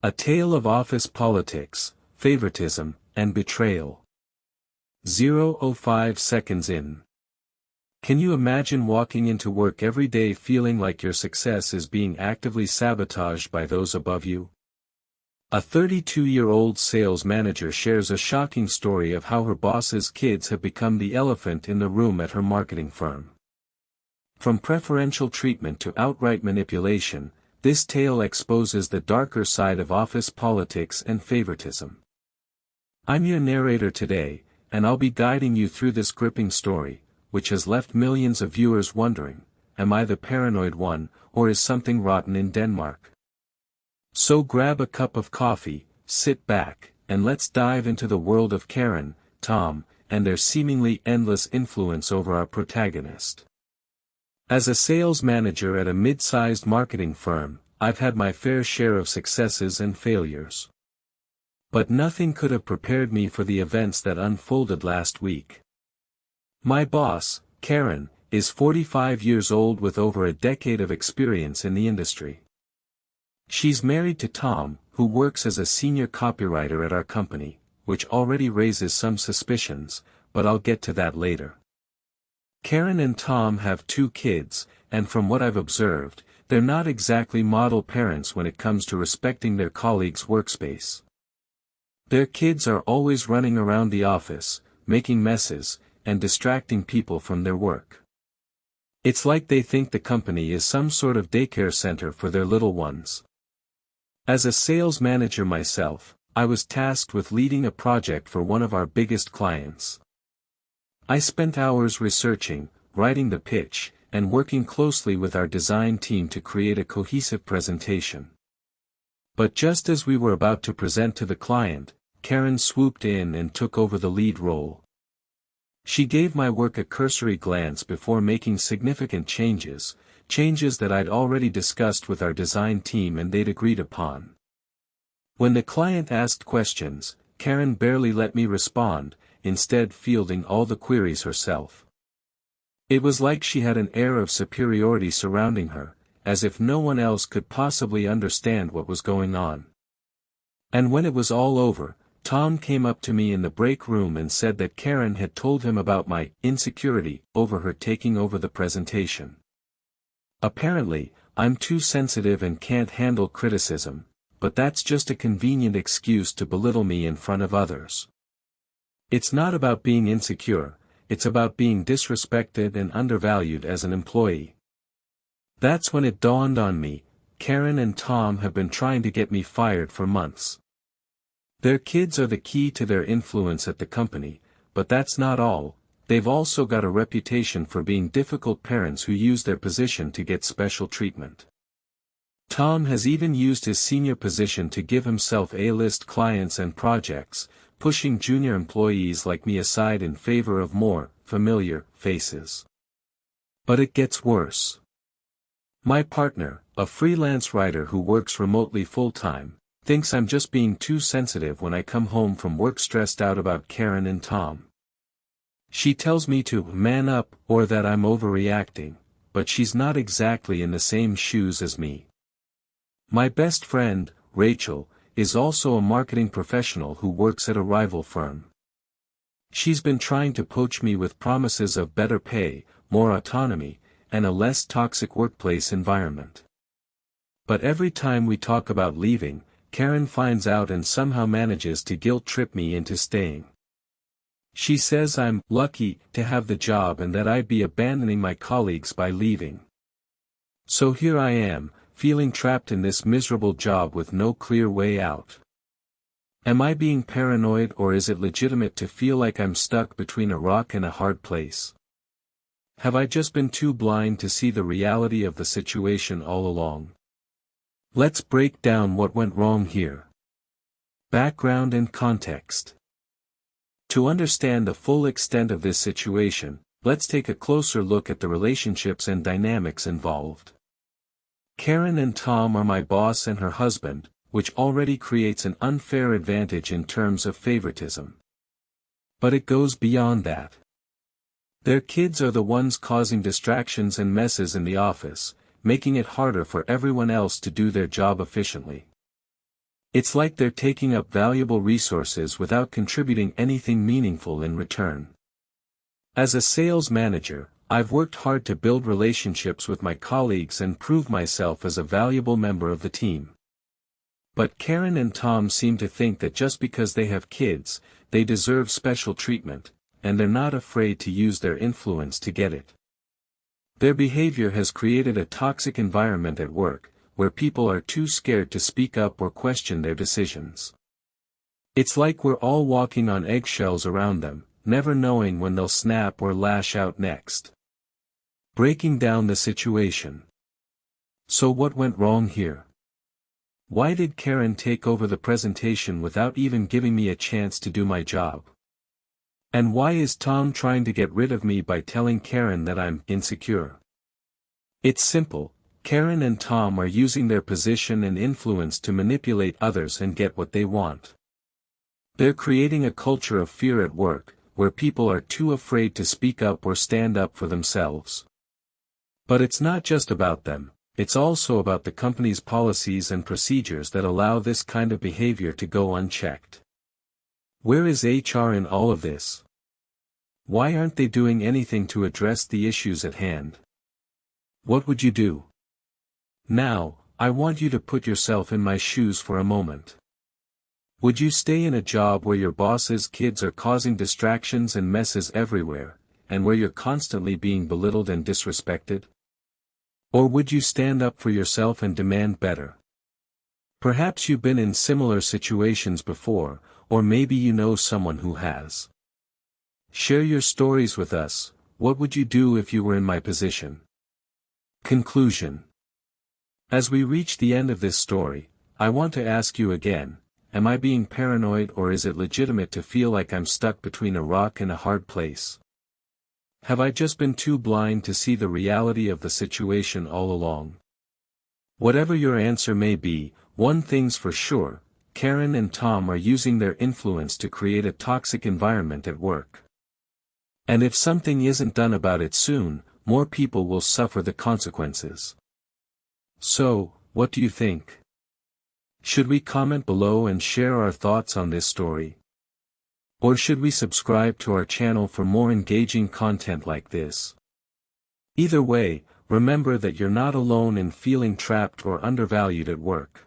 A tale of office politics, favoritism, and betrayal. 0:05 seconds in. Can you imagine walking into work every day feeling like your success is being actively sabotaged by those above you? A 32-year-old sales manager shares a shocking story of how her boss's kids have become the elephant in the room at her marketing firm. From preferential treatment to outright manipulation, this tale exposes the darker side of office politics and favoritism. I'm your narrator today, and I'll be guiding you through this gripping story, which has left millions of viewers wondering, am I the paranoid one, or is something rotten in Denmark? So grab a cup of coffee, sit back, and let's dive into the world of Karen, Tom, and their seemingly endless influence over our protagonist. As a sales manager at a mid-sized marketing firm, I've had my fair share of successes and failures. But nothing could have prepared me for the events that unfolded last week. My boss, Karen, is 45 years old with over a decade of experience in the industry. She's married to Tom, who works as a senior copywriter at our company, which already raises some suspicions, but I'll get to that later. Karen and Tom have 2 kids, and from what I've observed, they're not exactly model parents when it comes to respecting their colleagues' workspace. Their kids are always running around the office, making messes, and distracting people from their work. It's like they think the company is some sort of daycare center for their little ones. As a sales manager myself, I was tasked with leading a project for one of our biggest clients. I spent hours researching, writing the pitch, and working closely with our design team to create a cohesive presentation. But just as we were about to present to the client, Karen swooped in and took over the lead role. She gave my work a cursory glance before making significant changes that I'd already discussed with our design team and they'd agreed upon. When the client asked questions, Karen barely let me respond, instead fielding all the queries herself. It was like she had an air of superiority surrounding her, as if no one else could possibly understand what was going on. And when it was all over, Tom came up to me in the break room and said that Karen had told him about my insecurity over her taking over the presentation. Apparently, I'm too sensitive and can't handle criticism, but that's just a convenient excuse to belittle me in front of others. It's not about being insecure, it's about being disrespected and undervalued as an employee. That's when it dawned on me, Karen and Tom have been trying to get me fired for months. Their kids are the key to their influence at the company, but that's not all, they've also got a reputation for being difficult parents who use their position to get special treatment. Tom has even used his senior position to give himself A-list clients and projects, pushing junior employees like me aside in favor of more familiar faces. But it gets worse. My partner, a freelance writer who works remotely full-time, thinks I'm just being too sensitive when I come home from work stressed out about Karen and Tom. She tells me to man up or that I'm overreacting, but she's not exactly in the same shoes as me. My best friend, Rachel, is also a marketing professional who works at a rival firm. She's been trying to poach me with promises of better pay, more autonomy, and a less toxic workplace environment. But every time we talk about leaving, Karen finds out and somehow manages to guilt-trip me into staying. She says I'm lucky to have the job and that I'd be abandoning my colleagues by leaving. So here I am, feeling trapped in this miserable job with no clear way out. Am I being paranoid or is it legitimate to feel like I'm stuck between a rock and a hard place? Have I just been too blind to see the reality of the situation all along? Let's break down what went wrong here. Background and context. To understand the full extent of this situation, let's take a closer look at the relationships and dynamics involved. Karen and Tom are my boss and her husband, which already creates an unfair advantage in terms of favoritism. But it goes beyond that. Their kids are the ones causing distractions and messes in the office, making it harder for everyone else to do their job efficiently. It's like they're taking up valuable resources without contributing anything meaningful in return. As a sales manager, I've worked hard to build relationships with my colleagues and prove myself as a valuable member of the team. But Karen and Tom seem to think that just because they have kids, they deserve special treatment, and they're not afraid to use their influence to get it. Their behavior has created a toxic environment at work, where people are too scared to speak up or question their decisions. It's like we're all walking on eggshells around them, never knowing when they'll snap or lash out next. Breaking down the situation. So what went wrong here? Why did Karen take over the presentation without even giving me a chance to do my job? And why is Tom trying to get rid of me by telling Karen that I'm insecure? It's simple. Karen and Tom are using their position and influence to manipulate others and get what they want. They're creating a culture of fear at work, where people are too afraid to speak up or stand up for themselves. But it's not just about them, it's also about the company's policies and procedures that allow this kind of behavior to go unchecked. Where is HR in all of this? Why aren't they doing anything to address the issues at hand? What would you do? Now, I want you to put yourself in my shoes for a moment. Would you stay in a job where your boss's kids are causing distractions and messes everywhere, and where you're constantly being belittled and disrespected? Or would you stand up for yourself and demand better? Perhaps you've been in similar situations before, or maybe you know someone who has. Share your stories with us. What would you do if you were in my position? Conclusion. As we reach the end of this story, I want to ask you again, am I being paranoid or is it legitimate to feel like I'm stuck between a rock and a hard place? Have I just been too blind to see the reality of the situation all along? Whatever your answer may be, one thing's for sure, Karen and Tom are using their influence to create a toxic environment at work. And if something isn't done about it soon, more people will suffer the consequences. So, what do you think? Should we comment below and share our thoughts on this story? Or should we subscribe to our channel for more engaging content like this? Either way, remember that you're not alone in feeling trapped or undervalued at work.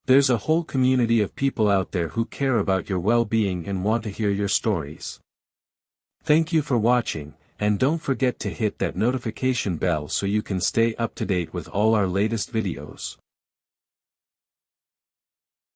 There's a whole community of people out there who care about your well-being and want to hear your stories. Thank you for watching, and don't forget to hit that notification bell so you can stay up to date with all our latest videos.